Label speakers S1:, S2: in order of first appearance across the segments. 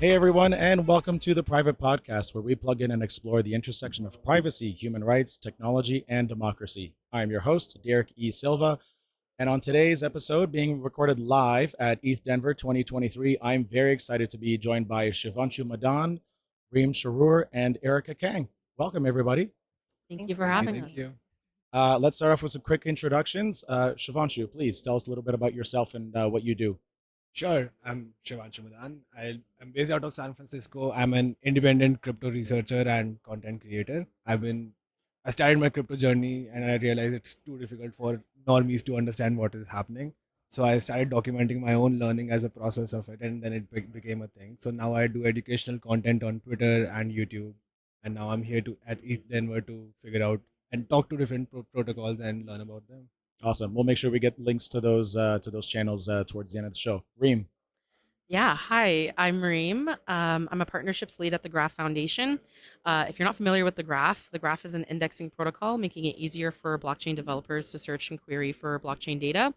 S1: Hey everyone, and welcome to the Priv8 Podcast, where we plug in and explore the intersection of privacy, human rights, technology, and democracy. I'm your host, Derek E. Silva, and on today's episode, being recorded live at ETHDenver 2023, I'm very excited to be joined by Shivanshu Madan, Reem Chahrour, and Erica Kang. Welcome, everybody.
S2: Thank
S3: Thanks
S2: you for
S3: for
S2: having
S3: having
S2: us.
S3: Thank you.
S1: Let's start off with some quick introductions. Shivanshu, please tell us a little bit about yourself and what you do.
S3: Sure, I'm Shivanshu Madan. I'm based out of San Francisco. I'm an independent crypto researcher and content creator. I started my crypto journey and I realized it's too difficult for normies to understand what is happening. So I started documenting my own learning as a process of it, and then it became a thing. So now I do educational content on Twitter and YouTube, and now I'm here to at ETHDenver to figure out and talk to different protocols and learn about them.
S1: Awesome. We'll make sure we get links to those channels towards the end of the show. Reem.
S2: Yeah, hi, I'm Reem. I'm a partnerships lead at the Graph Foundation. If you're not familiar with the Graph is an indexing protocol making it easier for blockchain developers to search and query for blockchain data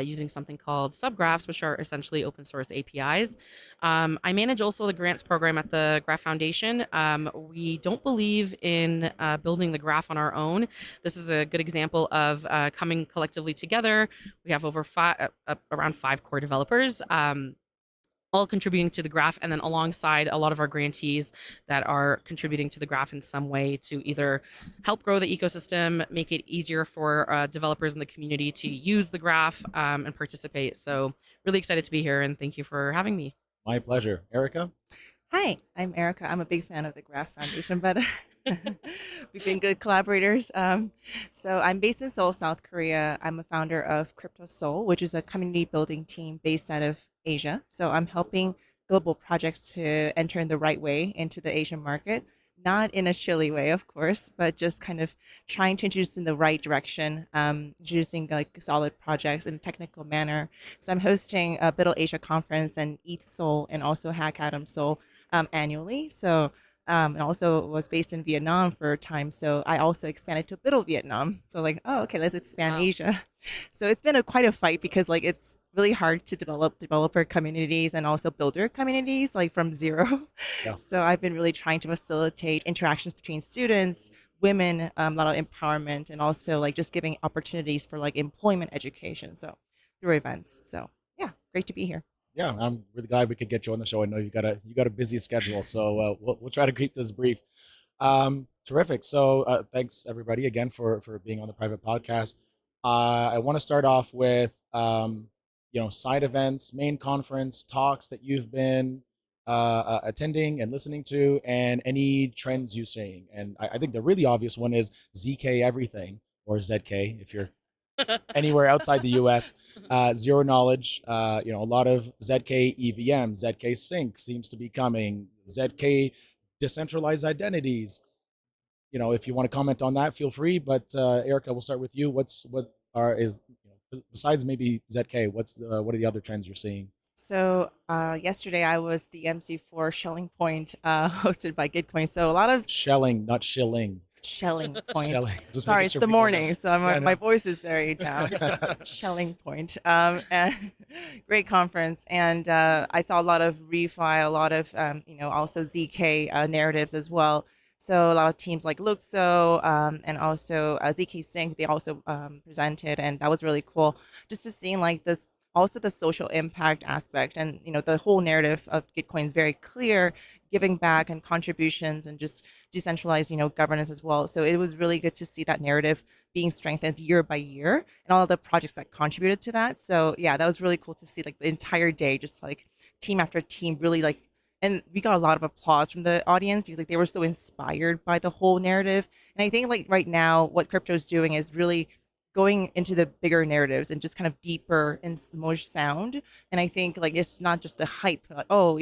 S2: using something called subgraphs, which are essentially open source APIs. I manage also the grants program at the Graph Foundation. We don't believe in building the graph on our own. This is a good example of coming collectively together. We have around 5 core developers. All contributing to the graph, and then alongside a lot of our grantees that are contributing to the graph in some way to either help grow the ecosystem, make it easier for developers in the community to use the graph and participate. So really excited to be here, and thank you for having me.
S1: My pleasure. Erica?
S4: Hi, I'm Erica. I'm a big fan of the Graph Foundation, but we've been good collaborators. So I'm based in Seoul, South Korea. I'm a founder of KryptoSeoul, which is a community building team based out of Asia. So I'm helping global projects to enter in the right way into the Asian market, not in a shilly way, of course, but just kind of trying to introduce in the right direction, introducing like solid projects in a technical manner. So I'm hosting a Middle Asia conference and ETH Seoul and also Hack Atom Seoul annually. So and also was based in Vietnam for a time. So I also expanded to Middle Vietnam. So like, oh, okay, let's expand
S2: Wow.
S4: Asia. So it's been quite a fight because like it's really hard to develop developer communities and also builder communities like from zero.
S1: Yeah.
S4: So I've been really trying to facilitate interactions between students, women, a lot of empowerment, and also like just giving opportunities for like employment education. So through events. So yeah, great to be here.
S1: Yeah, I'm really glad we could get you on the show. I know you got a busy schedule, so we'll try to keep this brief. Terrific. So thanks everybody again for being on the Priv8 Podcast. I want to start off with side events, main conference talks that you've been attending and listening to, and any trends you're seeing. And I think the really obvious one is ZK everything, or ZK if you're anywhere outside the US. Zero knowledge. A lot of ZK EVM, ZK Sync seems to be coming. ZK decentralized identities. If you want to comment on that, feel free. But Erica, we'll start with you. Besides maybe ZK, what are the other trends you're seeing?
S4: So yesterday I was the MC for Shelling Point, hosted by Gitcoin. So a lot of
S1: Shelling, not shilling.
S4: Shelling Point.
S1: Shelling. Just
S4: Sorry,
S1: making
S4: it's
S1: sure
S4: the
S1: people know.
S4: morning, so
S1: Yeah, I know.
S4: my voice is very down. Shelling Point. And great conference, and I saw a lot of refi, a lot of also ZK narratives as well. So a lot of teams like Luxo and also ZK Sync, they also presented, and that was really cool. Just to see like this, also the social impact aspect, and the whole narrative of Gitcoin is very clear, giving back and contributions, and just decentralized governance as well. So it was really good to see that narrative being strengthened year by year, and all of the projects that contributed to that. So yeah, that was really cool to see like the entire day, just like team after team, really like. And we got a lot of applause from the audience because like they were so inspired by the whole narrative. And I think like right now, what crypto is doing is really going into the bigger narratives and just kind of deeper and more sound. And I think like it's not just the hype, like, oh,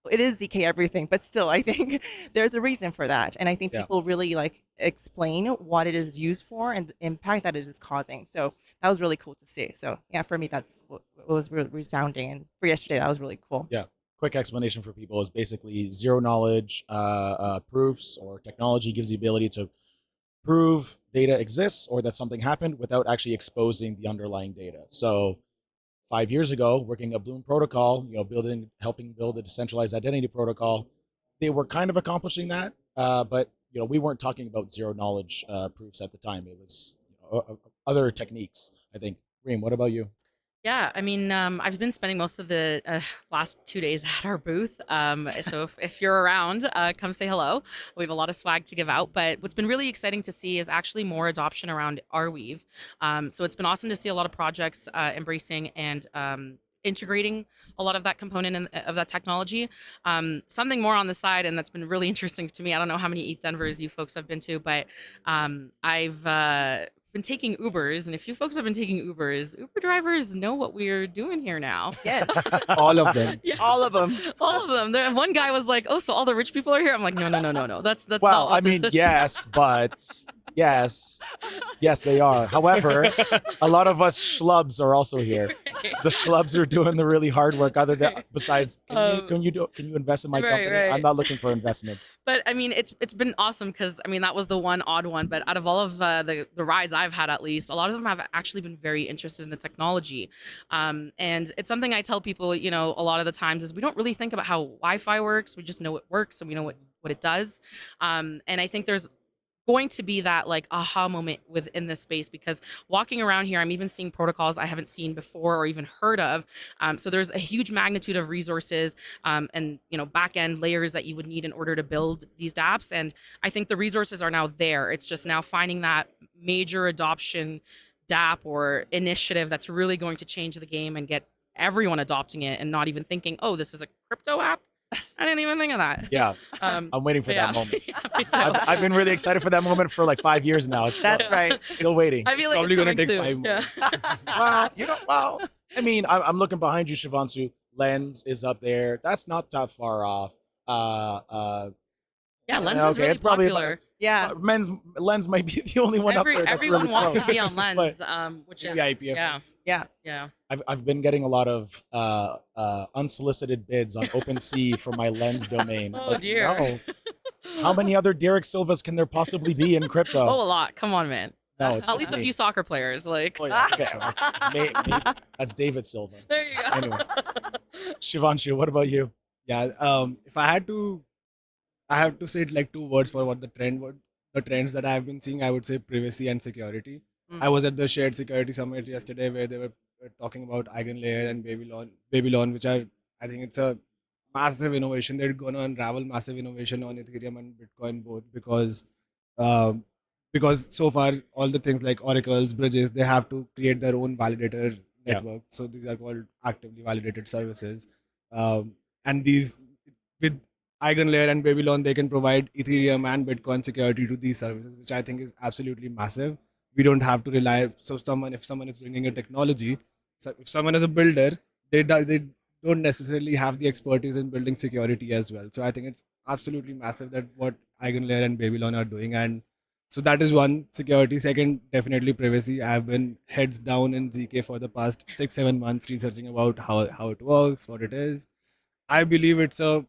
S4: it is ZK everything, but still, I think there's a reason for that. And I think
S1: Yeah.
S4: people really like explain what it is used for and the impact that it is causing. So that was really cool to see. So yeah, for me, that's what was really resounding. And for yesterday, that was really cool.
S1: Yeah. Quick explanation for people is basically zero knowledge proofs, or technology gives the ability to prove data exists or that something happened without actually exposing the underlying data. So 5 years ago, working at Bloom Protocol, helping build a decentralized identity protocol, they were kind of accomplishing that, but we weren't talking about zero knowledge proofs at the time. It was other techniques, I think. Reem, what about you?
S2: Yeah, I mean, I've been spending most of the last 2 days at our booth. So if you're around, come say hello. We have a lot of swag to give out. But what's been really exciting to see is actually more adoption around Arweave. So it's been awesome to see a lot of projects embracing and integrating a lot of that component of that technology. Something more on the side, and that's been really interesting to me. I don't know how many ETHDenvers you folks have been to, but I've been taking Ubers, and if you folks have been taking Ubers, Uber drivers know what we're doing here now.
S4: Yes,
S3: All of them.
S2: Yeah.
S4: all of them.
S2: All of them. One guy was like, "Oh, so all the rich people are here?" I'm like, "No, no, no, no, no. That's
S1: Well,
S2: not what
S1: I mean,
S2: this is."
S1: yes, but yes, they are. However, a lot of us schlubs are also here. The schlubs are doing the really hard work. Other than besides, can you invest in my
S2: right,
S1: company?
S2: right.
S1: I'm not looking for investments.
S2: But I mean, it's been awesome because I mean that was the one odd one. But out of all of the rides I've had, at least a lot of them have actually been very interested in the technology, and it's something I tell people. A lot of the times is we don't really think about how Wi-Fi works. We just know it works and we know what it does. And I think there's going to be that like aha moment within this space, because walking around here I'm even seeing protocols I haven't seen before or even heard of. So there's a huge magnitude of resources and back end layers that you would need in order to build these dApps, and I think the resources are now there. It's just now finding that major adoption dApp or initiative that's really going to change the game and get everyone adopting it and not even thinking, oh, this is a crypto app. I didn't even think of that.
S1: Yeah,
S2: I'm
S1: waiting for that moment.
S2: Yeah, me too.
S1: I've been really excited for that moment for like 5 years now. It's
S4: That's right.
S1: still waiting.
S2: I feel like
S3: probably
S2: it's
S3: gonna
S2: coming
S3: take
S2: soon.
S3: 5 more.
S2: Yeah.
S1: I mean, I'm looking behind you, Shivansu. Lens is up there. That's not that far off.
S2: Yeah, Lens
S1: Okay,
S2: is really
S1: it's probably
S2: popular.
S4: Yeah.
S1: Lens might be the only one up there that's
S2: Everyone
S1: really
S2: wants
S1: close.
S2: to be on Lens, which is
S3: The IPFS.
S2: yeah.
S1: I've been getting a lot of unsolicited bids on OpenSea for my Lens domain.
S2: Oh
S1: Like,
S2: dear.
S1: no. How many other Derek Silvas can there possibly be in crypto?
S2: Oh, a lot. Come on, man.
S1: No, it's
S2: At
S1: just
S2: least a
S1: me.
S2: few soccer players. Like,
S1: Oh, yeah, okay. Maybe that's David Silva.
S2: there you go.
S1: Anyway. Shivanshu, what about you?
S3: Yeah. If I have to say like two words for what the trends that I have been seeing, I would say privacy and security.
S4: Mm.
S3: I was at the Shared Security Summit yesterday where they were talking about Eigenlayer and Babylon, which are, I think it's a massive innovation. They're going to unravel massive innovation on Ethereum and Bitcoin both um, because so far all the things like oracles, bridges, they have to create their own validator
S1: Yeah.
S3: network. So these are called actively validated services, and these with Eigenlayer and Babylon, they can provide Ethereum and Bitcoin security to these services, which I think is absolutely massive. We don't have to rely. So if someone is bringing a technology, so if someone is a builder, they don't necessarily have the expertise in building security as well. So I think it's absolutely massive that what Eigenlayer and Babylon are doing, and so that is one security. Second, definitely privacy. I've been heads down in ZK for the past 6-7 months researching about how it works, what it is. I believe it's a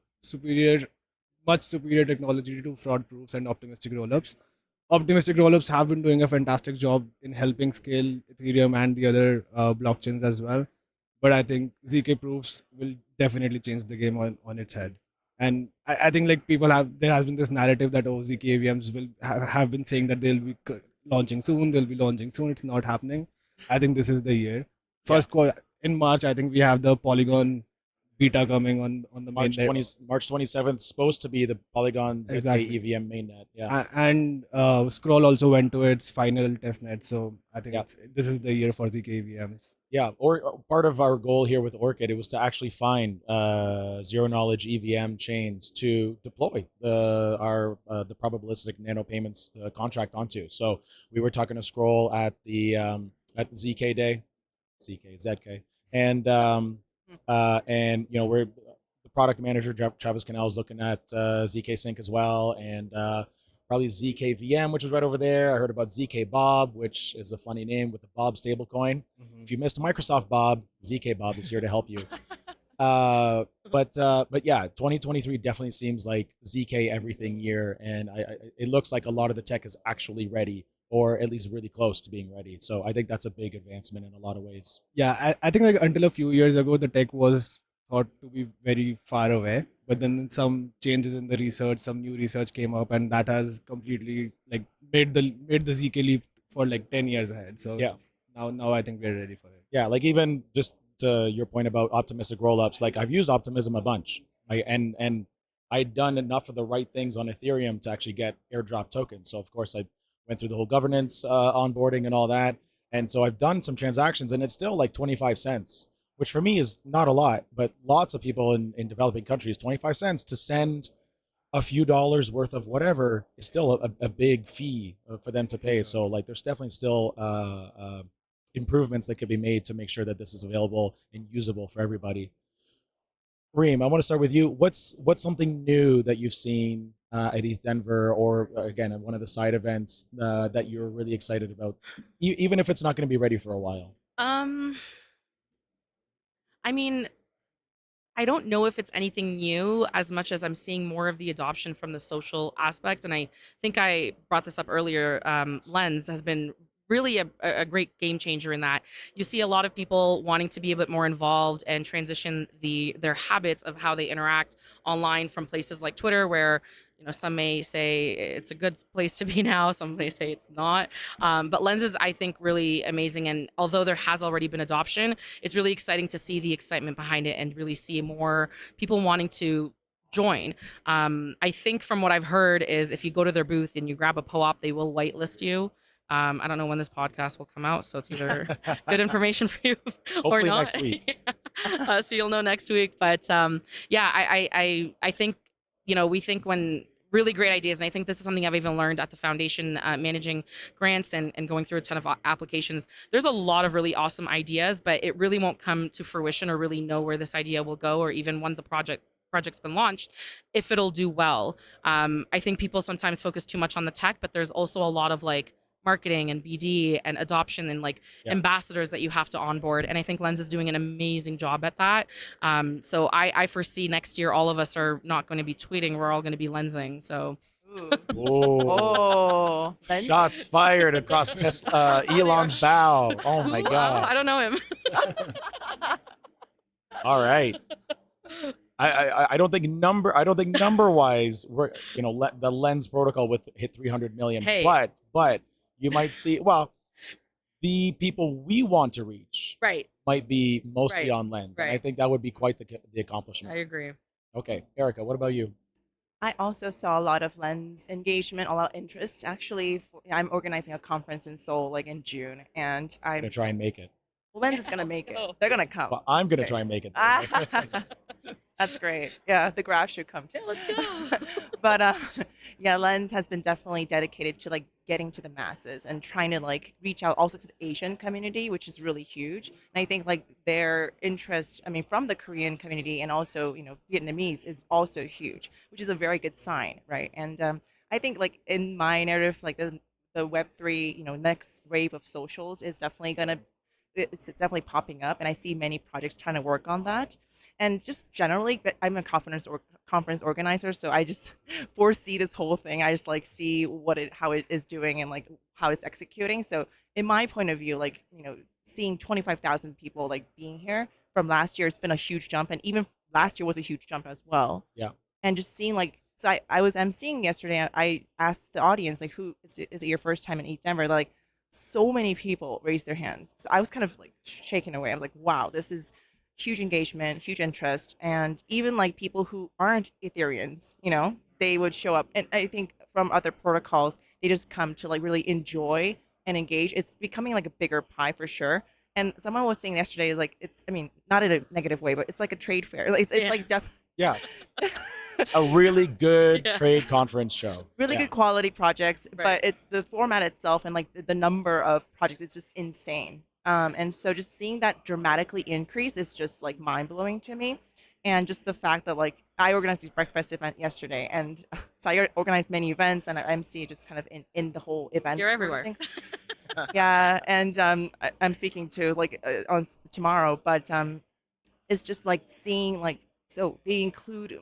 S3: much superior technology to fraud proofs and optimistic rollups. Optimistic rollups have been doing a fantastic job in helping scale Ethereum and the other blockchains as well. But I think ZK proofs will definitely change the game on its head. And I think like there has been this narrative that ZK AVMs will have been saying that they'll be launching soon, It's not happening. I think this is the year. First call in March, I think we have the Polygon beta coming on the
S1: March
S3: mainnet.
S1: March 27th supposed to be the Polygon ZK
S3: Exactly.
S1: EVM mainnet. Yeah.
S3: And Scroll also went to its final testnet. So I think
S1: Yeah.
S3: this is the year for ZK AVMs.
S1: Yeah, or part of our goal here with Orchid, it was to actually find zero knowledge EVM chains to deploy the probabilistic nano payments contract onto. So we were talking to Scroll at the ZK day, ZK, and we're the product manager Travis Cannell is looking at ZK Sync as well, and probably ZK VM, which is right over there. I heard about ZK Bob, which is a funny name with the Bob stablecoin. If you missed Microsoft Bob, ZK Bob is here to help you. But yeah, 2023 definitely seems like ZK everything year, and it looks like a lot of the tech is actually ready or at least really close to being ready. So I think that's a big advancement in a lot of ways.
S3: Yeah, I think like until a few years ago, the tech was thought to be very far away. But then some changes in the research, some new research came up, and that has completely like made the ZK leap for like 10 years ahead. So
S1: Yeah.
S3: now I think we're ready for it.
S1: Yeah, like even just to your point about optimistic rollups, like I've used Optimism a bunch, and I'd done enough of the right things on Ethereum to actually get airdrop tokens. So of course I went through the whole governance onboarding and all that, and so I've done some transactions, and it's still like 25 cents, which for me is not a lot, but lots of people in developing countries, 25 cents to send a few dollars worth of whatever is still a big fee for them to pay.
S3: Sure.
S1: So like there's definitely still improvements that could be made to make sure that this is available and usable for everybody. Reem, I want to start with you. What's something new that you've seen at ETHDenver, or again at one of the side events that you're really excited about, even if it's not going to be ready for a while?
S2: I mean, I don't know if it's anything new as much as I'm seeing more of the adoption from the social aspect. And I think I brought this up earlier. Lens has been really a great game changer in that you see a lot of people wanting to be a bit more involved and transition their habits of how they interact online from places like Twitter, where some may say it's a good place to be now, some may say it's not. But Lens is, I think, really amazing, and although there has already been adoption, it's really exciting to see the excitement behind it and really see more people wanting to join. I think from what I've heard is if you go to their booth and you grab a POAP, they will whitelist you. I don't know when this podcast will come out, so it's either good information for you or
S1: Hopefully
S2: not.
S1: next week.
S2: So you'll know next week. But yeah, I think we think when really great ideas, and I think this is something I've even learned at the foundation, managing grants and going through a ton of applications. There's a lot of really awesome ideas, but it really won't come to fruition or really know where this idea will go, or even when the project's been launched, if it'll do well. I think people sometimes focus too much on the tech, but there's also a lot of like marketing and BD and adoption and like ambassadors that you have to onboard. And I think Lens is doing an amazing job at that. So I foresee next year all of us are not going to be tweeting, we're all going to be lensing. So
S4: Ooh.
S1: Oh,
S4: Lens-
S1: shots fired across Elon's bow. Oh my
S2: I
S1: god.
S2: don't know him.
S1: All right. I don't think number wise we're the Lens protocol with hit 300 million.
S2: Hey.
S1: But you might see, well, the people we want to reach
S2: Right.
S1: might be mostly
S2: Right.
S1: on Lens. And I
S2: Right.
S1: think that would be quite the accomplishment.
S2: I agree.
S1: Okay, Erica, what about you?
S4: I also saw a lot of Lens engagement, a lot of interest. Actually, I'm organizing a conference in Seoul, like in June, and
S1: I'm gonna try and make it.
S4: Lens is gonna make it.
S2: go.
S4: They're gonna come.
S1: But I'm gonna
S4: Okay.
S1: try and make it.
S4: That's great. Yeah, the graph should come too.
S2: Yeah, let's go.
S4: But yeah, Lens has been definitely dedicated to like getting to the masses and trying to like reach out also to the Asian community, which is really huge. And I think like their interest, I mean, from the Korean community and also Vietnamese is also huge, which is a very good sign, right? And I think like in my narrative, like the Web3, next wave of socials is definitely it's definitely popping up, and I see many projects trying to work on that. And just generally, I'm a conference organizer, so I just foresee this whole thing. I just like see how it is doing and like how it's executing. So in my point of view, like seeing 25,000 people like being here from last year, it's been a huge jump, and even last year was a huge jump as well.
S1: Yeah.
S4: And just seeing like, so I was emceeing yesterday. I asked the audience like, who is it your first time in ETHDenver? Like, so many people raised their hands. So I was kind of like shaken away. I was like, wow, this is huge engagement, huge interest. And even like people who aren't Ethereans, they would show up. And I think from other protocols, they just come to like really enjoy and engage. It's becoming like a bigger pie for sure. And someone was saying yesterday, like, it's, I mean, not in a negative way, but it's like a trade fair. It's like
S1: Yeah. A really good
S2: Yeah.
S1: trade conference show.
S4: really
S1: Yeah.
S4: good quality projects,
S2: Right.
S4: but it's the format itself and like the number of projects is just insane. And so just seeing that dramatically increase is just like mind blowing to me. And just the fact that like I organized a breakfast event yesterday, and so I organized many events and I MC just kind of in the whole event.
S2: You're
S4: sort of
S2: everywhere.
S4: thing. Yeah, and I'm speaking to like on tomorrow, but it's just like seeing like, so they include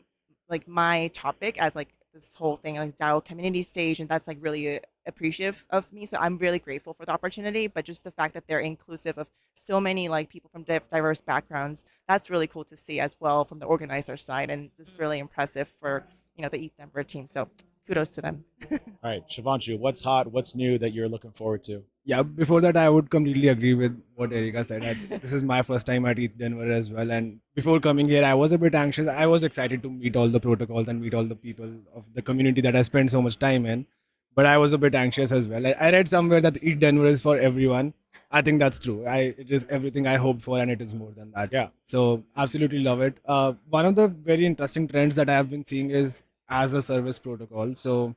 S4: like my topic as like this whole thing like DAO community stage, and that's like really appreciative of me. So I'm really grateful for the opportunity. But just the fact that they're inclusive of so many like people from diverse backgrounds, that's really cool to see as well from the organizer side, and just really impressive for the ETHDenver team. So kudos to them.
S1: All right, Shivanshu, what's hot? What's new that you're looking forward to?
S3: Yeah, before that, I would completely agree with what Erica said. This is my first time at ETHDenver as well. And before coming here, I was a bit anxious. I was excited to meet all the protocols and meet all the people of the community that I spent so much time in. But I was a bit anxious as well. I read somewhere that ETHDenver is for everyone. I think that's true. It is everything I hoped for, and it is more than that.
S1: Yeah.
S3: So absolutely love it. One of the very interesting trends that I have been seeing is as a service protocol. So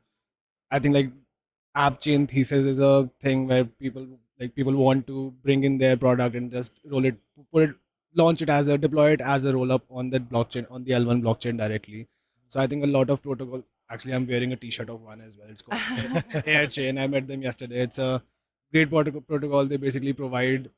S3: I think like app chain thesis is a thing where people want to bring in their product and just roll it, put it, launch it as a deploy it as a roll up on that blockchain, on the L1 blockchain directly. So I think a lot of protocol. Actually, I'm wearing a T-shirt of one as well. It's called Airchain. I met them yesterday. It's a great protocol. They basically provide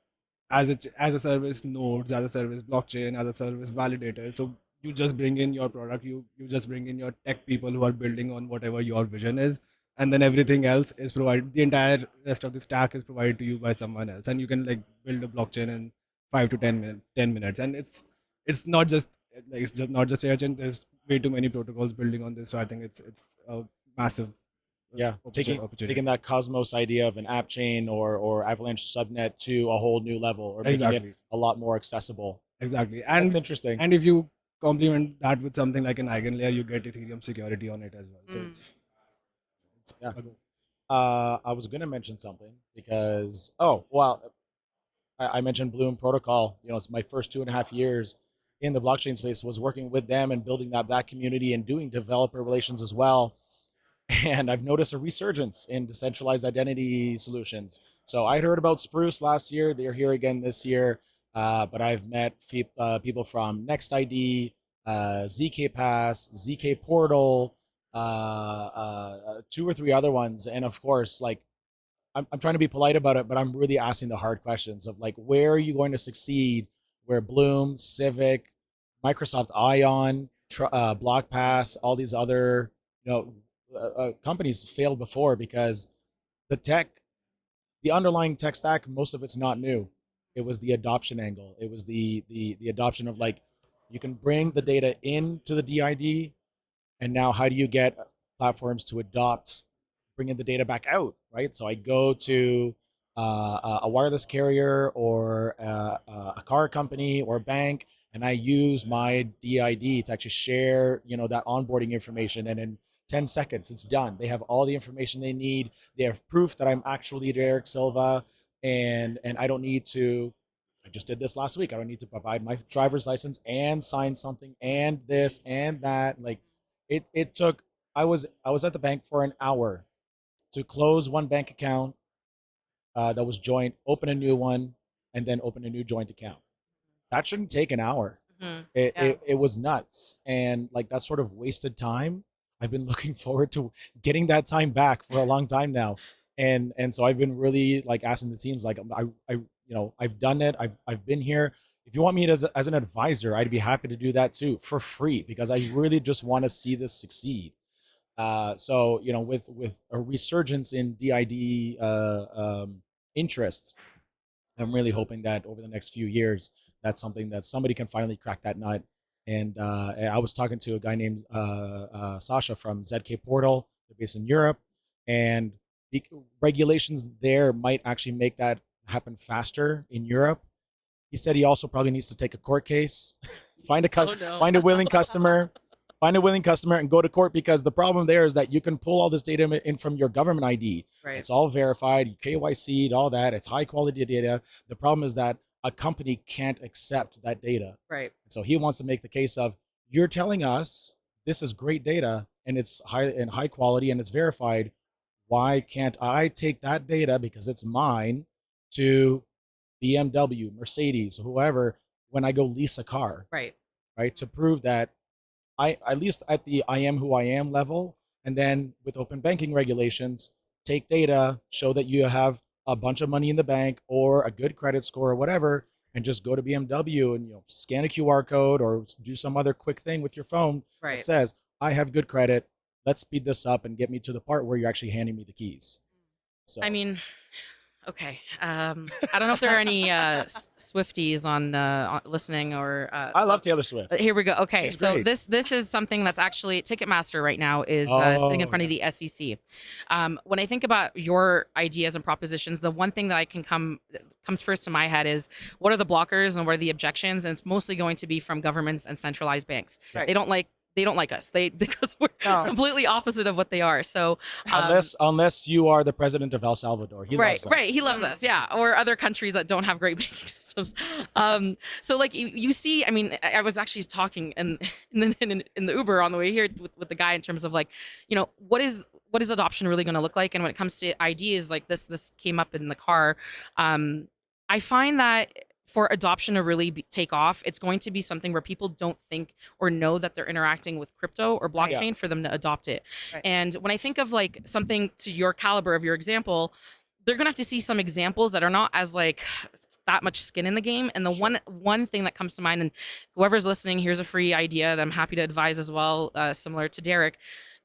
S3: as a service nodes, as a service blockchain, as a service validator. So you just bring in your product, you just bring in your tech people who are building on whatever your vision is, and then everything else is provided. The entire rest of the stack is provided to you by someone else, and you can like build a blockchain in 5 to 10 minutes. And it's not just like it's just not just Airchain. There's way too many protocols building on this, so I think it's a massive
S1: Yeah, taking that Cosmos idea of an app chain or Avalanche subnet to a whole new level, or making
S3: Exactly.
S1: it a lot more accessible.
S3: Exactly.
S1: That's
S3: And
S1: interesting.
S3: and if you complement that with something like an eigenlayer, you get Ethereum security on it as well. So it's
S1: Yeah.
S3: a-
S1: I was going to mention something because I mentioned Bloom Protocol. It's my first 2.5 years in the blockchain space was working with them and building that community and doing developer relations as well. And I've noticed a resurgence in decentralized identity solutions. So I heard about Spruce last year. They're here again this year. But I've met people from NextID, ZK Pass, ZK Portal, 2 or 3 other ones. And of course, like I'm trying to be polite about it, but I'm really asking the hard questions of like, where are you going to succeed? Where Bloom, Civic, Microsoft Ion, BlockPass, all these other companies failed before because the tech, the underlying tech stack, most of it's not new. It was the adoption angle. It was the adoption of like you can bring the data into the DID, and now how do you get platforms to adopt bringing the data back out, right? So I go to a wireless carrier or a car company or a bank, and I use my DID to actually share, that onboarding information, and in 10 seconds it's done. They have all the information they need. They have proof that I'm actually Eric Silva, and I don't need to. I just did this last week. I don't need to provide my driver's license and sign something and this and that. Like it took. I was at the bank for an hour to close one bank account that was joint, open a new one, and then open a new joint account. That shouldn't take an hour.
S2: Mhm.
S1: It,
S2: Yeah.
S1: it, it was nuts. And like that sort of wasted time, I've been looking forward to getting that time back for a long time now. And so I've been really like asking the teams, like I've done it. I've been here. If you want me as an advisor, I'd be happy to do that too for free because I really just want to see this succeed. So with a resurgence in DID interest, I'm really hoping that over the next few years, that's something that somebody can finally crack that nut. And I was talking to a guy named Sasha from ZK Portal. They're based in Europe, and the regulations there might actually make that happen faster in Europe. He said he also probably needs to take a court case, find a
S2: Oh no.
S1: find a willing customer, and go to court because the problem there is that you can pull all this data in from your government ID.
S2: Right.
S1: It's all verified, KYC'd, all that. It's high quality data. The problem is that a company can't accept that data.
S2: Right.
S1: So he wants to make the case of you're telling us this is great data and it's high quality and it's verified. Why can't I take that data because it's mine to BMW, Mercedes, whoever when I go lease a car,
S2: Right.
S1: right? To prove that I at least at the I am who I am level, and then with open banking regulations, take data, show that you have a bunch of money in the bank or a good credit score or whatever, and just go to BMW and scan a QR code or do some other quick thing with your phone that
S2: Right.
S1: says I have good credit. Let's speed this up and get me to the part where you're actually handing me the keys. So
S2: I mean, okay. I don't know if there are any Swifties on listening or.
S1: I love Taylor Swift.
S2: But here we go. Okay,
S1: She's
S2: so
S1: great.
S2: this is something that's actually Ticketmaster right now is sitting in
S1: Oh,
S2: front of the SEC. When I think about your ideas and propositions, the one thing that comes first to my head is what are the blockers and what are the objections, and it's mostly going to be from governments and centralized banks.
S4: Right.
S2: They don't like us. Because we're
S4: No.
S2: completely opposite of what they are. So
S1: Unless you are the president of El Salvador, he loves us.
S2: right, he loves us, yeah, or other countries that don't have great banking systems. So like you see, I mean, I was actually talking in the Uber on the way here with the guy in terms of like, what is adoption really going to look like, and when it comes to ideas like this came up in the car. I find that for adoption to really take off, it's going to be something where people don't think or know that they're interacting with crypto or blockchain for them to adopt it.
S4: Right.
S2: And when I think of like something to your caliber of your example, they're gonna have to see some examples that are not as like that much skin in the game. And the one thing that comes to mind, and whoever's listening, here's a free idea that I'm happy to advise as well, similar to Derek.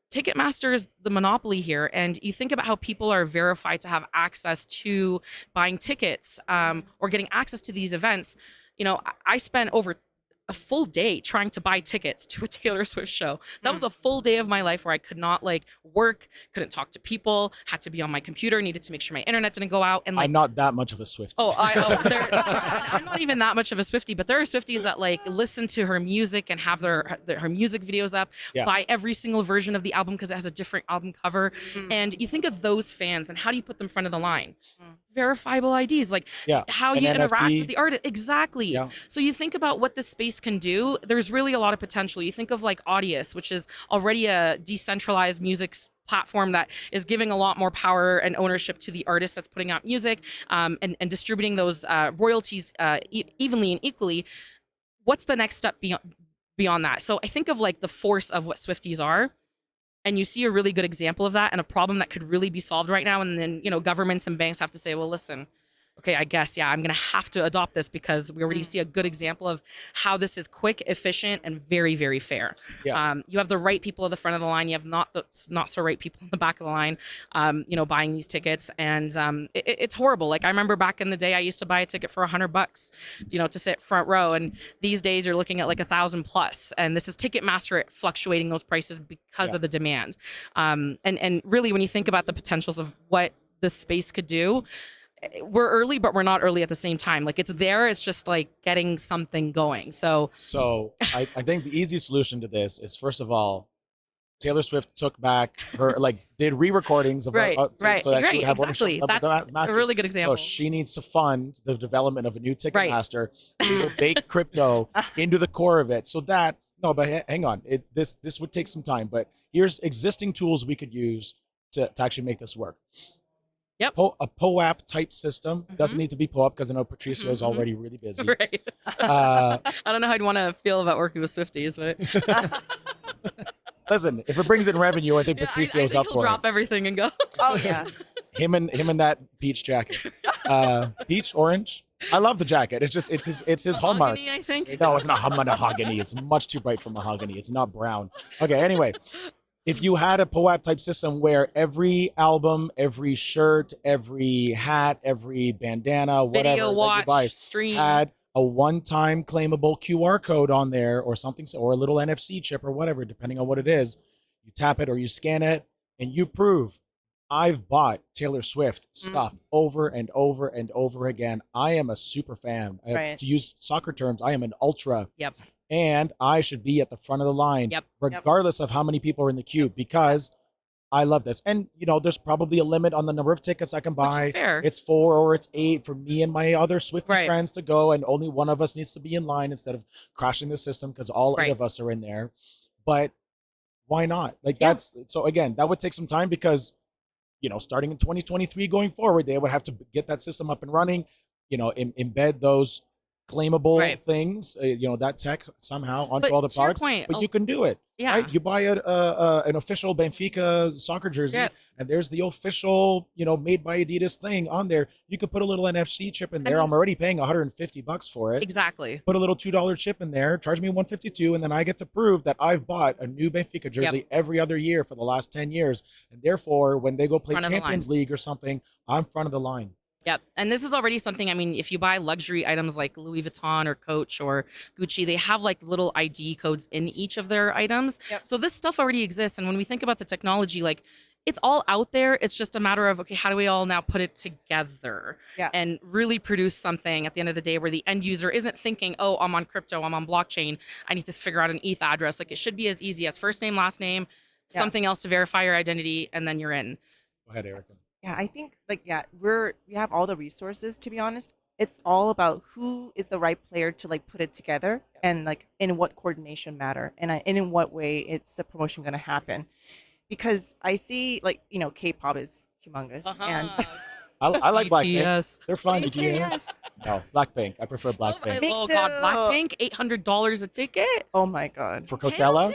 S2: Ticketmaster is the monopoly here, and you think about how people are verified to have access to buying tickets or getting access to these events. I spent over a full day trying to buy tickets to a Taylor Swift show. That was a full day of my life where I could not like work, couldn't talk to people, had to be on my computer, needed to make sure my internet didn't go out. And like,
S1: I'm not that much of a Swiftie.
S2: I'm not even that much of a Swiftie, but there are Swifties that like listen to her music and have her music videos up, buy every single version of the album because it has a different album cover. And you think of those fans and how do you put them in front of the line? Verifiable IDs, like how you interact with the artist. Exactly.
S1: Yeah.
S2: So you think about what this space can do. There's really a lot of potential. You think of like Audius, which is already a decentralized music platform that is giving a lot more power and ownership to the artist that's putting out music and distributing those royalties evenly and equally. What's the next step beyond that? So I think of like the force of what Swifties are. And you see a really good example of that and a problem that could really be solved right now. And then, governments and banks have to say, well, listen, okay, I guess, I'm going to have to adopt this because we already see a good example of how this is quick, efficient, and very, very fair.
S1: Yeah.
S2: You have the right people at the front of the line. You have not so right people in the back of the line, buying these tickets. And it's horrible. Like I remember back in the day, I used to buy a ticket for $100, to sit front row. And these days you're looking at like 1,000 plus. And this is Ticketmaster fluctuating those prices because of the demand. And really, when you think about the potentials of what this space could do, we're early, but we're not early at the same time. Like it's there. It's just like getting something going. So
S1: I think the easy solution to this is, first of all, Taylor Swift took back her, did re-recordings of
S2: so that
S1: she would have
S2: exactly.
S1: ownership of
S2: That's a really good example.
S1: So she needs to fund the development of a new Ticketmaster, bake crypto into the core of it. So that, no, but hang on, this would take some time. But here's existing tools we could use to actually make this work.
S2: Yep.
S1: A POAP type system doesn't need to be POAP because I know Patricio is already really busy.
S2: Right. I don't know how I'd want to feel about working with Swifties, but
S1: listen, if it brings in revenue, I think Patricio's
S2: I
S1: up
S2: think
S1: for
S2: he'll drop
S1: it.
S2: everything and go.
S4: Oh yeah.
S1: Him and that peach jacket, peach orange. I love the jacket. It's his hallmark.
S2: Mahogany, I think.
S1: No, it's not mahogany. It's much too bright for mahogany. It's not brown. Okay. Anyway. If you had a POAP type system where every album, every shirt, every hat, every bandana, whatever
S2: Video,
S1: that
S2: watch,
S1: you buy
S2: stream,
S1: had a one-time claimable QR code on there or something, or a little NFC chip or whatever, depending on what it is, you tap it or you scan it and you prove, I've bought Taylor Swift stuff over and over and over again. I am a super fan.
S4: Right.
S1: To use soccer terms, I am an ultra.
S2: Yep.
S1: And I should be at the front of the line, regardless of how many people are in the queue, because I love this. And, there's probably a limit on the number of tickets I can buy.
S2: Which is fair.
S1: It's 4 or it's 8 for me and my other Swiftie friends to go, and only one of us needs to be in line instead of crashing the system because all 8 of us are in there. But why not? So again, that would take some time because, starting in 2023 going forward, they would have to get that system up and running, embed those claimable things, that tech somehow onto all the products, but you can do it.
S2: Yeah.
S1: Right? You buy an official Benfica soccer jersey,
S2: Yeah.
S1: and there's the official, made by Adidas thing on there. You could put a little NFC chip in there.
S2: mean-
S1: I'm already paying $150 for it.
S2: Exactly.
S1: Put a little $2 chip in there, charge me $152, and then I get to prove that I've bought a new Benfica jersey every other year for the last 10 years. And therefore, when they go play
S2: Front of the
S1: Champions League or something, I'm front of the line.
S2: Yep. And this is already something, I mean, if you buy luxury items like Louis Vuitton or Coach or Gucci, they have like little ID codes in each of their items.
S4: Yep.
S2: So this stuff already exists. And when we think about the technology, like it's all out there. It's just a matter of, okay, how do we all now put it together and really produce something at the end of the day where the end user isn't thinking, oh, I'm on crypto, I'm on blockchain, I need to figure out an ETH address. Like it should be as easy as first name, last name, something else to verify your identity, and then you're in.
S1: Go ahead, Erica.
S4: Yeah, I think we have all the resources, to be honest. It's all about who is the right player to like put it together and like in what coordination matter and in what way it's the promotion going to happen. Because I see like, K-pop is humongous and
S1: I like Blackpink.
S2: BTS.
S1: They're fine.
S4: Me too,
S1: BTS.
S4: yes.
S1: No, Blackpink. I prefer Blackpink.
S4: Me
S2: Oh God,
S4: too.
S2: Blackpink, $800 a ticket.
S4: Oh my God.
S1: For Coachella?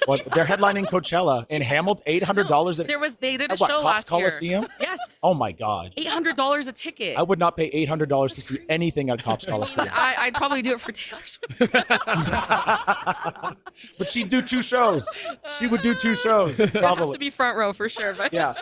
S1: What, they're headlining Coachella in Hamilton. $800.
S2: They did a
S1: At what,
S2: show
S1: Cops
S2: last year.
S1: Coliseum?
S2: Yes.
S1: Oh my God.
S2: $800 a ticket.
S1: I would not pay $800 to see anything at Cops Coliseum.
S2: I'd probably do it for Taylor Swift.
S1: But she'd do 2 shows. She would do 2 shows,
S2: Have to
S1: probably.
S2: be front row for sure. But
S1: Yeah.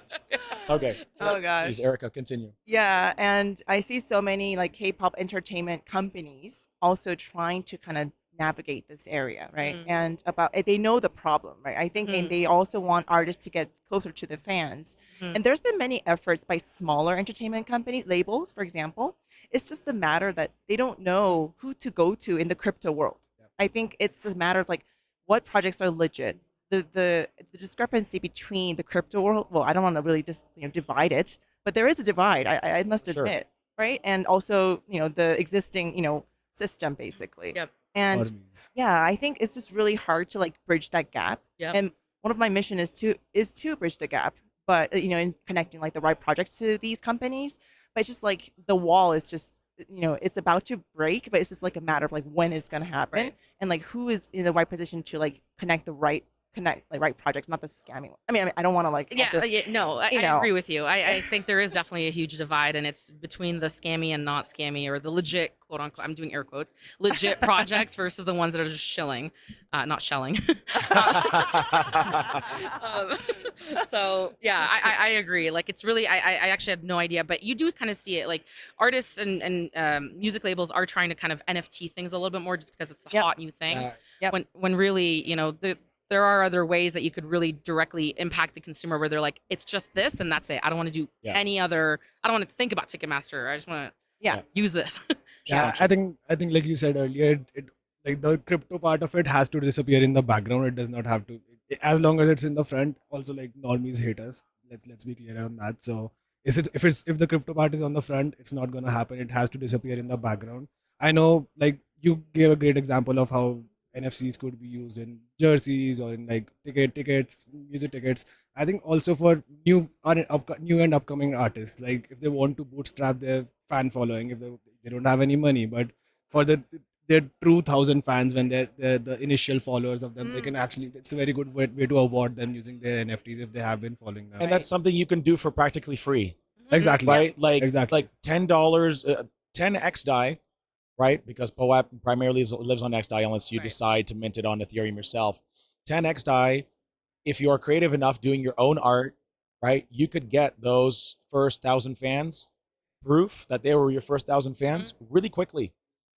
S1: Okay.
S4: Oh gosh.
S1: Please, Erica, continue.
S4: Yeah, and I see so many like K-pop entertainment companies also trying to kind of navigate this area, right?
S2: Mm.
S4: And they know the problem, right? I think and they also want artists to get closer to the fans.
S2: Mm.
S4: And there's been many efforts by smaller entertainment companies, labels, for example. It's just a matter that they don't know who to go to in the crypto world.
S1: Yep.
S4: I think it's a matter of like what projects are legit. The discrepancy between the crypto world, well, I don't want to really just divide it, but there is a divide. I must
S1: Sure.
S4: admit, right? And also the existing system basically.
S2: Yep.
S4: And
S3: Armies.
S4: yeah, I think it's just really hard to like bridge that gap.
S2: Yep.
S4: And one of my mission is to bridge the gap, but in connecting like the right projects to these companies. But it's just like the wall is just it's about to break, but it's just like a matter of like when it's going to happen
S2: Right.
S4: and like who is in the right position to like connect right projects, not the scamming. I mean, I don't want to like also,
S2: No, I
S4: know.
S2: agree with you. I think there is definitely a huge divide, and it's between the scammy and not scammy, or the legit, quote unquote, I'm doing air quotes, legit projects versus the ones that are just shilling, not shelling. So yeah, I agree. Like it's really, I actually had no idea, but you do kind of see it. Like artists and music labels are trying to kind of NFT things a little bit more, just because it's the
S4: Yep.
S2: hot new thing.
S4: Yep.
S2: When really, there are other ways that you could really directly impact the consumer, where they're like, it's just this and that's it. I don't want to do any other. I don't want to think about Ticketmaster. I just want to use this.
S3: Yeah, I think like you said earlier, it like the crypto part of it has to disappear in the background. It does not have to, as long as it's in the front. Also, like normies hate us. Let's be clear on that. So if the crypto part is on the front, it's not gonna happen. It has to disappear in the background. I know, like you gave a great example of how NFCs could be used in jerseys or in like tickets, music tickets. I think also for new and upcoming artists, like if they want to bootstrap their fan following, if they don't have any money, but for their true 1,000 fans, when they're the initial followers of them, they can actually, it's a very good way to award them using their NFTs if they have been following them.
S1: And that's something you can do for practically free,
S3: Exactly.
S1: right? Like
S3: Exactly.
S1: like $10, 10 XDAI, right? Because POAP primarily lives on XDAI unless you decide to mint it on Ethereum yourself. 10 XDAI, if you are creative enough doing your own art, right, you could get those first 1,000 fans proof that they were your first 1,000 fans really quickly.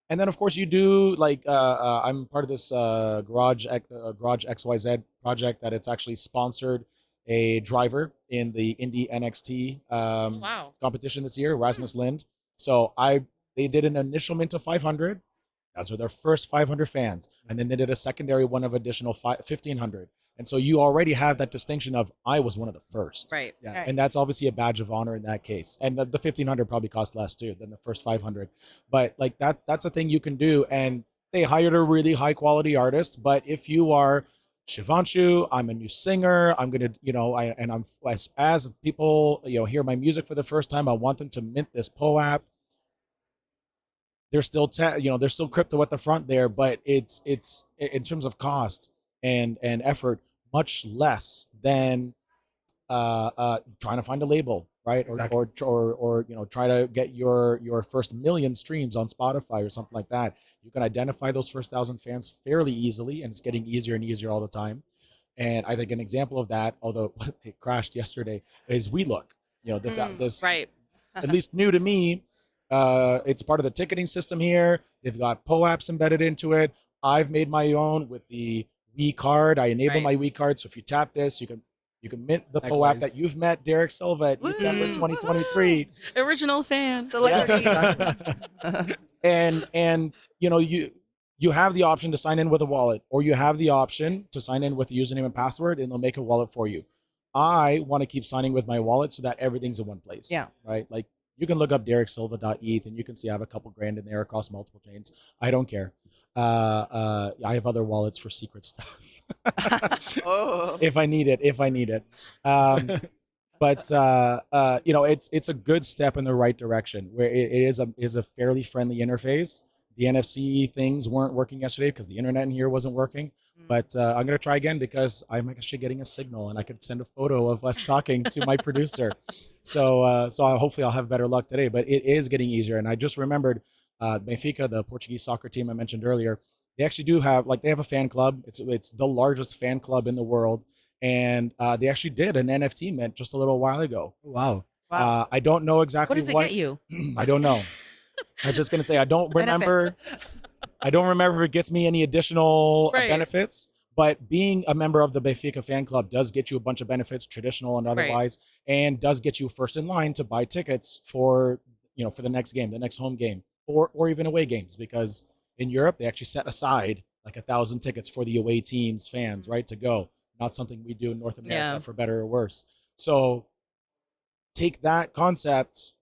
S1: And then of course you do like I'm part of this Garage XYZ project that it's actually sponsored a driver in the Indie NXT
S2: Wow.
S1: competition this year, Rasmus Lind. So they did an initial mint of 500. Those were their first 500 fans, and then they did a secondary one of additional 1,500. And so you already have that distinction of I was one of the first,
S2: Right.
S3: Yeah.
S1: and that's obviously a badge of honor in that case. And the 1,500 probably cost less too than the first 500, but like that's a thing you can do. And they hired a really high quality artist. But if you are Shivanshu, I'm a new singer, I'm gonna, I'm as people hear my music for the first time, I want them to mint this POAP. There's still there's still crypto at the front there, but it's in terms of cost and effort much less than trying to find a label, right?
S3: Exactly.
S1: Or try to get your first million streams on Spotify or something like that. You can identify those first 1,000 fans fairly easily, and it's getting easier and easier all the time. And I think an example of that, although it crashed yesterday, is WeLook. This
S2: Right.
S1: at least new to me. It's part of the ticketing system here. They've got POAPs embedded into it. I've made my own with the We card. I enable
S2: Right.
S1: my We card, so if you tap this, you can mint the POAP
S3: Likewise.
S1: that you've met Derek Silva at ETHDenver
S2: Woo!
S1: 2023.
S2: Original fan.
S1: Yes,
S4: Celebrity.
S1: exactly. And you have the option to sign in with a wallet, or you have the option to sign in with a username and password, and they'll make a wallet for you. I want to keep signing with my wallet so that everything's in one place.
S4: Yeah.
S1: Right. Like you can look up dereksilva.eth and you can see I have a couple grand in there across multiple chains. I don't care. I have other wallets for secret stuff.
S4: Oh.
S1: If I need it. But it's a good step in the right direction where it is a fairly friendly interface. The NFC things weren't working yesterday because the internet in here wasn't working. But I'm gonna try again because I'm actually getting a signal, and I could send a photo of us talking to my producer. So hopefully I'll have better luck today. But it is getting easier, and I just remembered Benfica, the Portuguese soccer team I mentioned earlier. They actually do have they have a fan club. It's the largest fan club in the world, and they actually did an NFT mint just a little while ago.
S3: Wow.
S4: Wow.
S1: I don't know
S2: What
S1: exactly
S2: does it get you?
S1: I don't know. I was just gonna say I don't remember.
S4: Benefits.
S1: I don't remember if it gets me any additional
S2: Right.
S1: benefits, but being a member of the Benfica fan club does get you a bunch of benefits, traditional and otherwise, and does get you first in line to buy tickets for for the next game, the next home game, or even away games, because in Europe they actually set aside like 1,000 tickets for the away teams fans, right, to go. Not something we do in North America,
S2: Yeah.
S1: for better or worse. So take that concept,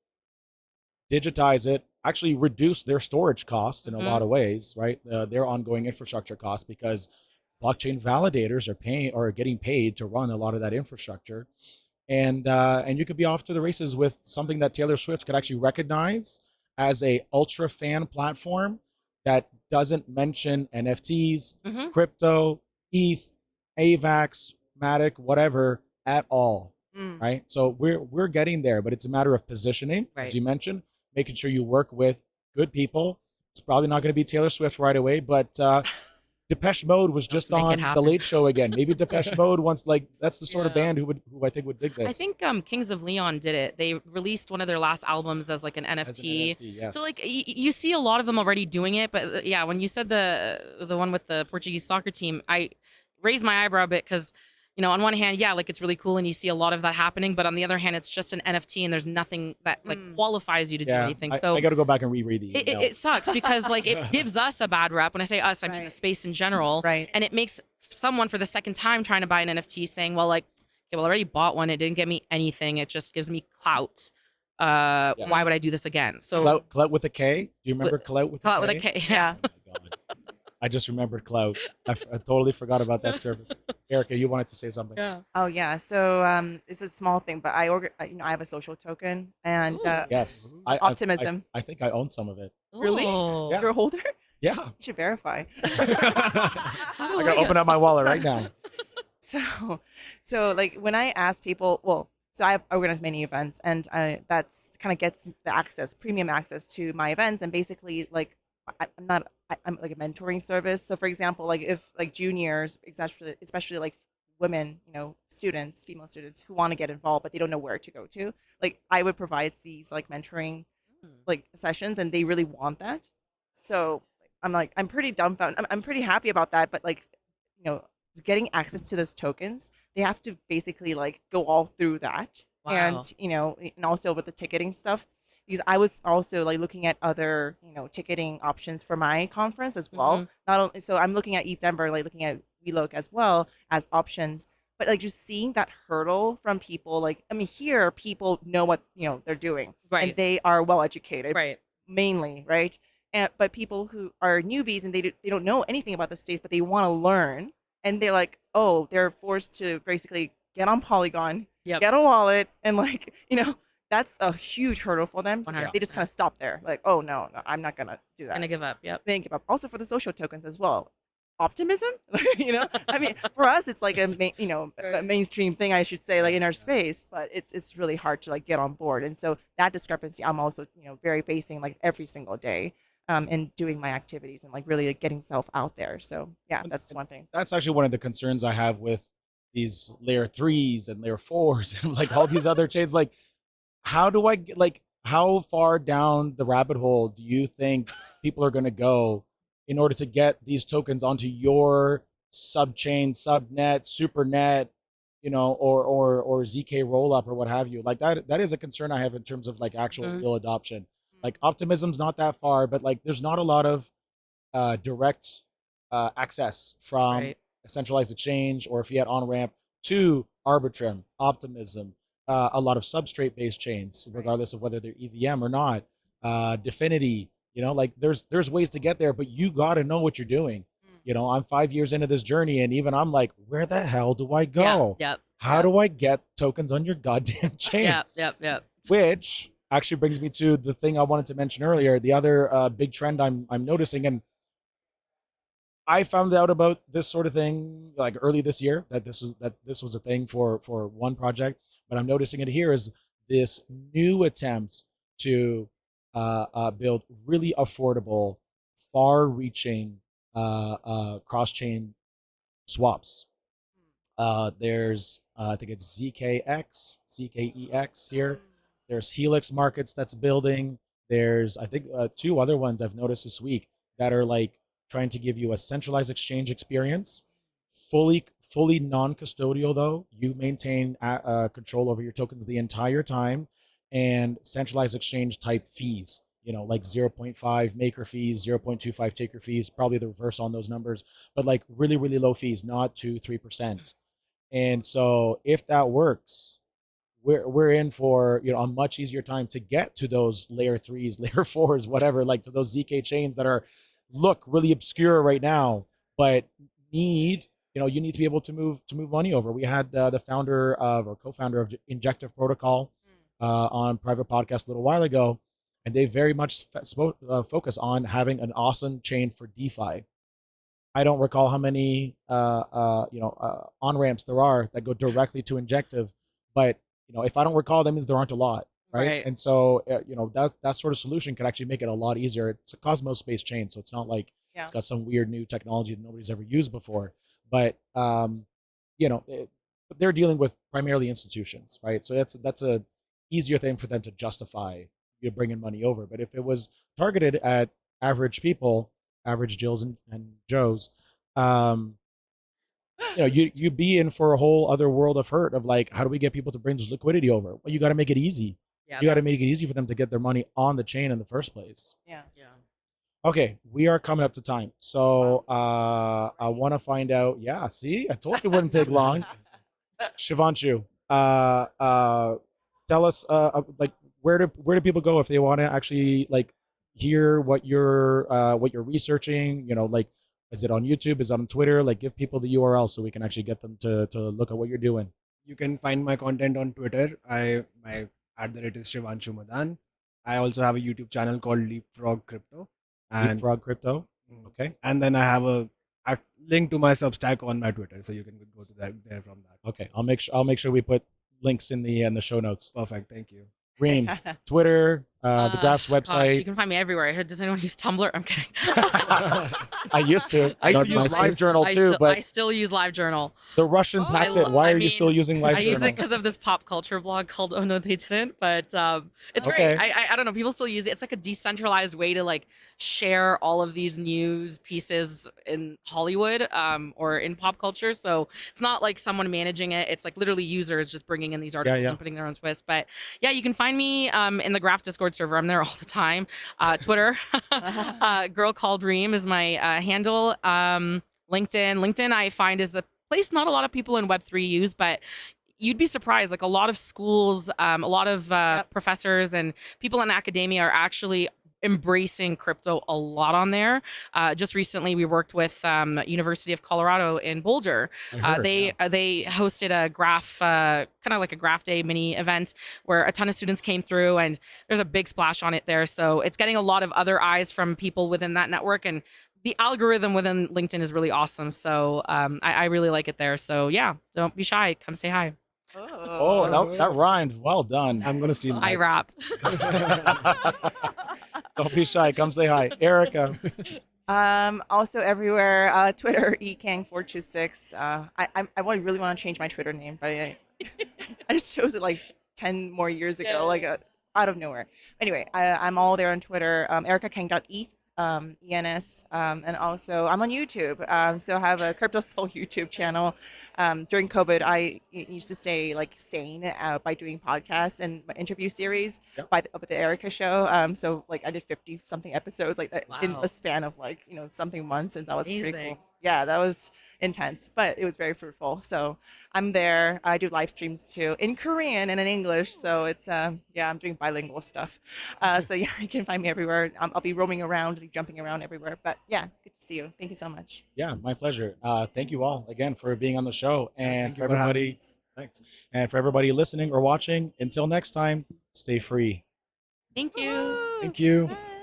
S1: digitize it, actually reduce their storage costs in a lot of ways, right? Their ongoing infrastructure costs, because blockchain validators are getting paid to run a lot of that infrastructure, and you could be off to the races with something that Taylor Swift could actually recognize as a ultra fan platform that doesn't mention NFTs,
S2: Mhm.
S1: crypto, ETH, AVAX, Matic, whatever at all.
S4: Mm.
S1: Right? So we're getting there, but it's a matter of positioning,
S2: Right.
S1: as you mentioned, making sure you work with good people. It's probably not going to be Taylor Swift right away, but Depeche Mode was just
S2: make it
S1: on The
S2: happen.
S1: Late Show again. Maybe Depeche Mode wants that's the sort of
S2: Yeah.
S1: band who I think would dig this.
S2: I think Kings of Leon did it. They released one of their last albums as like an
S1: as an
S2: NFT.
S1: NFT, yes.
S2: So like you see a lot of them already doing it, but yeah, when you said the one with the Portuguese soccer team, I raised my eyebrow a bit because on one hand, yeah, like it's really cool and you see a lot of that happening, but on the other hand, it's just an NFT and there's nothing that like qualifies you to do anything. So
S1: I got to go back and reread the email.
S2: it sucks because like it gives us a bad rep. When I say us, I mean the
S4: Right.
S2: space in general,
S4: Right.
S2: and it makes someone for the second time trying to buy an NFT saying, well, like, okay, well, I already bought one. It didn't get me anything. It just gives me clout. Why would I do this again? So
S1: Clout with a K. Do you remember Clout with
S2: clout
S1: a
S2: with
S1: K?
S2: a K.
S4: Yeah.
S1: Oh my God. I just remembered Clout. I totally forgot about that service. Erica, you wanted to say something.
S2: Yeah.
S4: Oh yeah. So it's a small thing, but I have a social token and
S2: Ooh.
S1: Yes.
S4: Optimism.
S1: I think I own some of it.
S4: Really?
S2: Oh.
S1: Yeah.
S4: You're a holder? You
S1: Yeah.
S4: should verify.
S2: How do
S1: I gotta open up my wallet right now.
S4: So like when I ask people, well, so I've organized many events, and that's kind of gets the premium access to my events, and basically like I'm like a mentoring service. So for example, like if like juniors, especially like women, students, female students who want to get involved but they don't know where to go to, like I would provide these like mentoring like sessions, and they really want that. So I'm pretty dumbfounded. I'm pretty happy about that, but like getting access to those tokens, they have to basically like go all through that.
S2: Wow.
S4: And and also with the ticketing stuff, because I was also like looking at other ticketing options for my conference as well. Not only, so I'm looking at ETHDenver, like looking at WeLook as well as options, but like just seeing that hurdle from people, like I mean here people know what they're doing,
S2: Right.
S4: and they are well educated,
S2: Right.
S4: mainly, right? But people who are newbies and they don't know anything about the space, but they want to learn, and they're like, oh, they're forced to basically get on Polygon,
S2: Yep.
S4: get a wallet, and like that's a huge hurdle for them. So
S2: 100%.
S4: they just kind of stop there, like, oh no, I'm not gonna do that.
S2: Gonna give up. Yep.
S4: They give up. Also for the social tokens as well. optimism. I mean, for us, it's like a mainstream thing, I should say, like in our space, but it's really hard to like get on board. And so that discrepancy, I'm also, very facing like every single day, and doing my activities and like really like, getting self out there. So yeah, that's one thing.
S1: That's actually one of the concerns I have with these layer 3s and layer 4s and like all these other chains. Like, how do I get, like, how far down the rabbit hole do you think people are going to go in order to get these tokens onto your subchain, subnet, supernet, or ZK rollup or what have you? Like that is a concern I have in terms of like actual real adoption. Like optimism's not that far, but like there's not a lot of direct access from a centralized exchange or a fiat on ramp to Arbitrum, Optimism, a lot of substrate based chains, regardless of whether they're EVM or not. Dfinity, like there's ways to get there, but you got to know what you're doing. I'm 5 years into this journey, and even I'm like, where the hell do I go? How do I get tokens on your goddamn chain? Which actually brings me to the thing I wanted to mention earlier. The other big trend I'm noticing, and I found out about this sort of thing like early this year, that this was a thing for one project, but I'm noticing it here is this new attempt to build really affordable, far-reaching cross-chain swaps. There's I think it's ZKEX here. There's Helix Markets that's building. There's I think 2 other ones I've noticed this week that are like trying to give you a centralized exchange experience, fully non-custodial though. You maintain control over your tokens the entire time, and centralized exchange type fees, like 0.5 maker fees, 0.25 taker fees, probably the reverse on those numbers, but like really, really low fees, not 2-3%. And so if that works, we're in for a much easier time to get to those layer 3s, layer 4s, whatever, like to those ZK chains that look really obscure right now, but need you need to be able to move money over. We had the founder of or co-founder of Injective Protocol on Priv8 Podcast a little while ago, and they very much focus on having an awesome chain for DeFi. I don't recall how many on ramps there are that go directly to Injective, but if I don't recall, that means there aren't a lot, right? And so that sort of solution could actually make it a lot easier. It's a Cosmos based chain, so it's not like it's got some weird new technology that nobody's ever used before. But they're dealing with primarily institutions, right? So that's a easier thing for them to justify bringing money over. But if it was targeted at average people, average Jills and Joes, you'd be in for a whole other world of hurt of like, how do we get people to bring this liquidity over? Well, you got to make it easy. You got to make it easy for them to get their money on the chain in the first place. Okay, we are coming up to time. So I want to find out. Yeah, see, I told you it wouldn't take long. Shivanshu, tell us like where do people go if they want to actually like hear what you're researching? Like, is it on YouTube? Is it on Twitter? Like, give people the URL so we can actually get them to look at what you're doing.
S3: You can find my content on Twitter. My @ is Shivanshu Madan. I also have a YouTube channel called Leapfrog Crypto.
S1: Leapfrog Crypto. Okay.
S3: And then I have a link to my Substack on my Twitter, so you can go to there from that.
S1: Okay. I'll make sure we put links in the show notes.
S3: Perfect. Thank you.
S1: Reem, Twitter, the Graph's website.
S2: Gosh, you can find me everywhere. Does anyone use Tumblr? I'm kidding.
S1: I used to. I used to use LiveJournal too, but
S2: I still use LiveJournal.
S1: The Russians hacked it. Why are you still using LiveJournal?
S2: I use it because of this pop culture blog called Oh No They Didn't, but it's great. I don't know. People still use it. It's like a decentralized way to like share all of these news pieces in Hollywood or in pop culture. So it's not like someone managing it. It's like literally users just bringing in these articles and putting their own twist. But yeah, you can find me in the Graph Discord server. I'm there all the time. Twitter, Girl Called Reem is my handle. LinkedIn I find is a place not a lot of people in Web3 use, but you'd be surprised. Like a lot of schools, a lot of professors and people in academia are actually embracing crypto a lot on there. Just recently, we worked with University of Colorado in Boulder. They hosted a graph, kind of like a graph day mini event where a ton of students came through, and there's a big splash on it there. So it's getting a lot of other eyes from people within that network, and the algorithm within LinkedIn is really awesome. So I really like it there. So yeah, don't be shy. Come say hi.
S1: Oh, that rhymed. Well done.
S3: I'm gonna steal
S2: I
S3: that.
S2: rap.
S1: Don't be shy. Come say hi, Erica.
S4: Also everywhere. Twitter, ekang426. I really want to change my Twitter name, but I just chose it like 10 more years ago, like out of nowhere. Anyway, I'm all there on Twitter. EricaKang.eth. ENS, and also I'm on YouTube. So I have a KryptoSeoul YouTube channel. During COVID, I used to stay like sane by doing podcasts and my interview series with the Erica show. So like I did 50 something episodes like in
S2: Wow.
S4: a span of like something months, and that was pretty
S2: Amazing.
S4: cool. Yeah, that was intense, but it was very fruitful. So I'm there. I do live streams too in Korean and in English. So it's I'm doing bilingual stuff. So yeah, you can find me everywhere. I'll be roaming around, jumping around everywhere. But yeah, good to see you. Thank you so much.
S1: Yeah, my pleasure. Thank you all again for being on the show, and
S3: Thank
S1: for
S3: you for having
S1: everybody,
S3: us.
S1: thanks, and for everybody listening or watching. Until next time, stay free.
S2: Thank you.
S1: Thank you.
S4: Bye.